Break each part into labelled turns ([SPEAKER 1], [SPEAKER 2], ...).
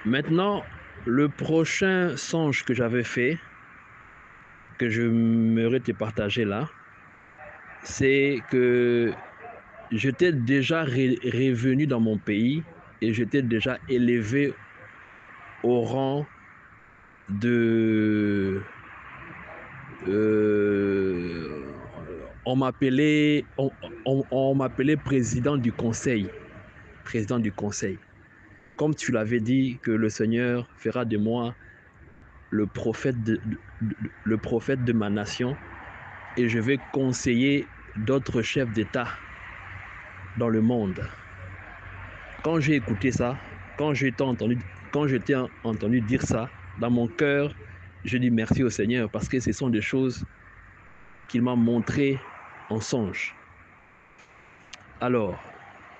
[SPEAKER 1] Maintenant, le prochain songe que j'avais fait, que je m'aurais te partager là, c'est que j'étais déjà revenu dans mon pays et j'étais déjà élevé au rang de... euh, on m'appelait président du conseil. Président du conseil. Comme tu l'avais dit, que le Seigneur fera de moi le prophète de ma nation et je vais conseiller d'autres chefs d'État dans le monde. Quand j'ai écouté ça, quand je t'ai entendu dire ça, dans mon cœur, je dis merci au Seigneur parce que ce sont des choses qu'il m'a montrées en songe. Alors,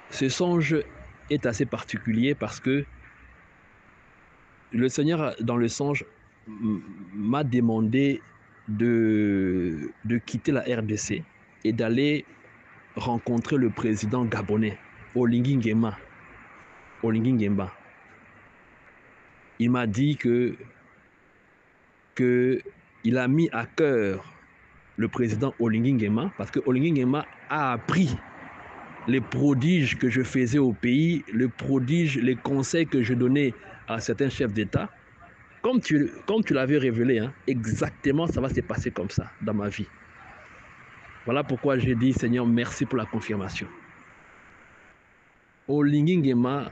[SPEAKER 1] ce songe est assez particulier parce que le Seigneur, dans le songe, m'a demandé de quitter la RDC et d'aller rencontrer le président gabonais, Olingi Nguema. Olingi Nguema. Il m'a dit que il a mis à cœur le président Olingi Nguema parce que Olingi Nguema a appris les prodiges que je faisais au pays, les conseils que je donnais à certains chefs d'État. Comme tu l'avais révélé, hein, exactement ça va se passer comme ça dans ma vie. Voilà pourquoi j'ai dit, Seigneur, merci pour la confirmation. Olingi Nguema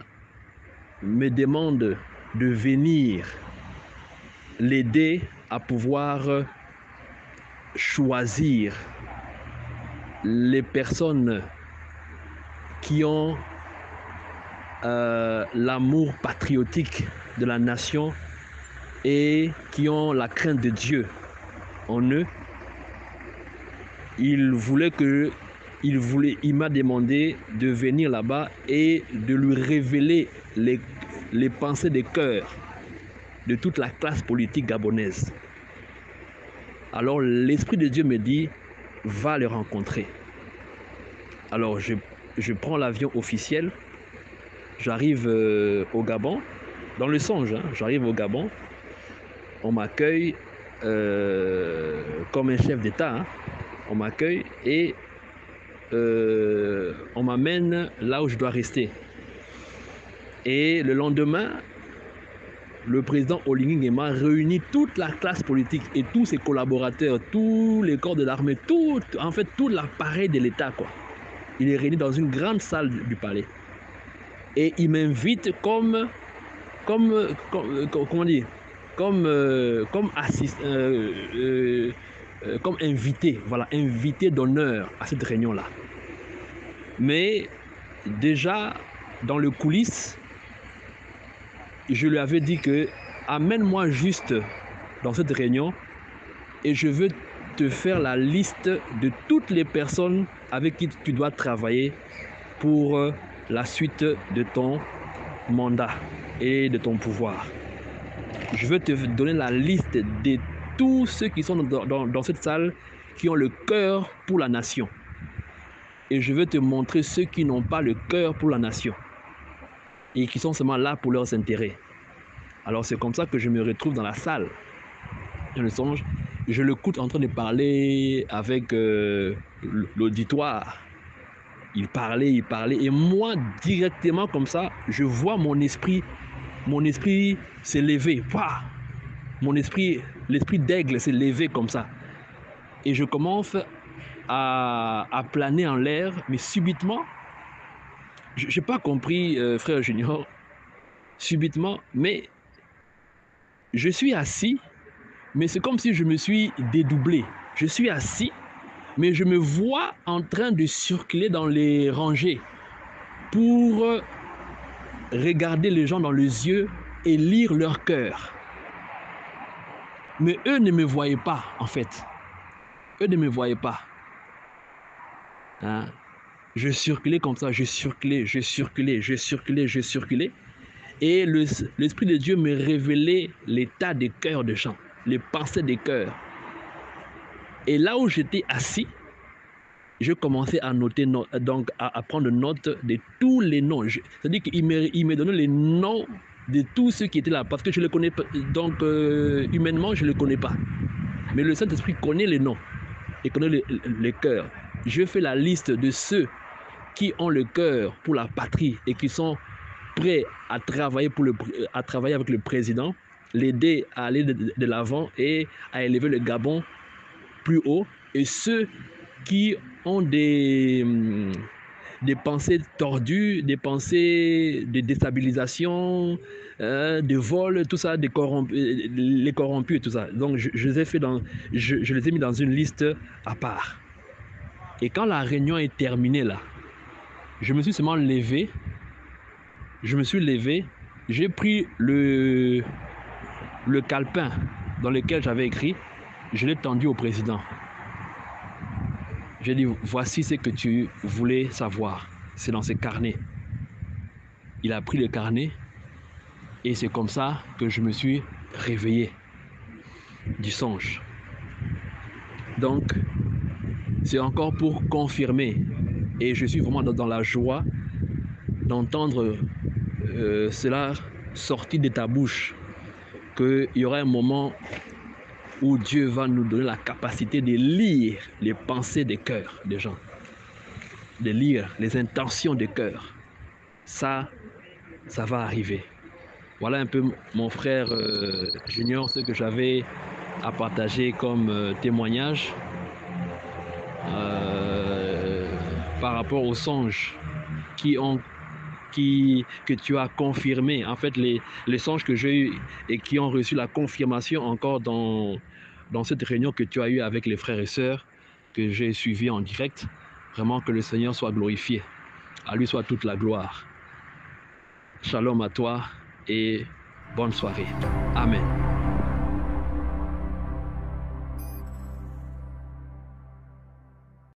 [SPEAKER 1] me demande de venir l'aider à pouvoir choisir les personnes qui ont l'amour patriotique de la nation et qui ont la crainte de Dieu en eux. Il m'a demandé de venir là-bas et de lui révéler les pensées des cœurs de toute la classe politique gabonaise. Alors l'Esprit de Dieu me dit, va les rencontrer. Alors je prends l'avion officiel, j'arrive au Gabon, dans le songe, hein, j'arrive au Gabon, on m'accueille comme un chef d'État, hein, on m'accueille et on m'amène là où je dois rester. Et le lendemain, le président Olingi Nguema réunit toute la classe politique et tous ses collaborateurs, tous les corps de l'armée, tout l'appareil de l'État, quoi. Il est réuni dans une grande salle du palais. Et il m'invite comme invité, voilà, invité d'honneur à cette réunion-là. Mais déjà, dans le coulisses, je lui avais dit que amène-moi juste dans cette réunion et je veux te faire la liste de toutes les personnes avec qui tu dois travailler pour la suite de ton mandat et de ton pouvoir. Je veux te donner la liste de tous ceux qui sont dans cette salle qui ont le cœur pour la nation. Et je veux te montrer ceux qui n'ont pas le cœur pour la nation et qui sont seulement là pour leurs intérêts. Alors c'est comme ça que je me retrouve dans la salle. Je le songe, je l'écoute en train de parler avec l'auditoire. Il parlait, et moi directement comme ça, je vois mon esprit s'est levé. Mon esprit, l'esprit d'aigle s'est levé comme ça. Et je commence à planer en l'air, mais subitement, je n'ai pas compris, frère Junior, subitement, mais je suis assis, mais c'est comme si je me suis dédoublé. Je suis assis, mais je me vois en train de circuler dans les rangées pour regarder les gens dans les yeux et lire leur cœur. Mais eux ne me voyaient pas, en fait. Eux ne me voyaient pas. Hein? Je circulais comme ça, je circulais. Et l'Esprit de Dieu me révélait l'état des cœurs des gens, les pensées des cœurs. Et là où j'étais assis, je commençais à noter, donc à prendre note de tous les noms. C'est-à-dire qu'il me donnait les noms de tous ceux qui étaient là, parce que je ne les connais pas, donc humainement, je ne les connais pas. Mais le Saint-Esprit connaît les noms et connaît les cœurs. Je fais la liste de ceux qui ont le cœur pour la patrie et qui sont prêts à travailler, à travailler avec le président, l'aider à aller de l'avant et à élever le Gabon plus haut. Et ceux qui ont des pensées tordues, des pensées de déstabilisation, de vol, tout ça, les corrompus et tout ça. Donc je les ai fait je les ai mis dans une liste à part. Et quand la réunion est terminée là, je me suis seulement levé, j'ai pris le calepin dans lequel j'avais écrit, je l'ai tendu au président. J'ai dit, voici ce que tu voulais savoir, c'est dans ces carnets. Il a pris le carnet et c'est comme ça que je me suis réveillé du songe. Donc, c'est encore pour confirmer, et je suis vraiment dans la joie d'entendre cela sorti de ta bouche, qu'il y aura un moment où Dieu va nous donner la capacité de lire les pensées des cœurs des gens, de lire les intentions des cœurs. Ça va arriver. Voilà un peu, mon frère Junior, ce que j'avais à partager comme témoignage par rapport aux songes que tu as confirmé. En fait, les songes que j'ai eus et qui ont reçu la confirmation encore dans cette réunion que tu as eue avec les frères et sœurs que j'ai suivis en direct. Vraiment que le Seigneur soit glorifié. À lui soit toute la gloire. Shalom à toi et bonne soirée. Amen.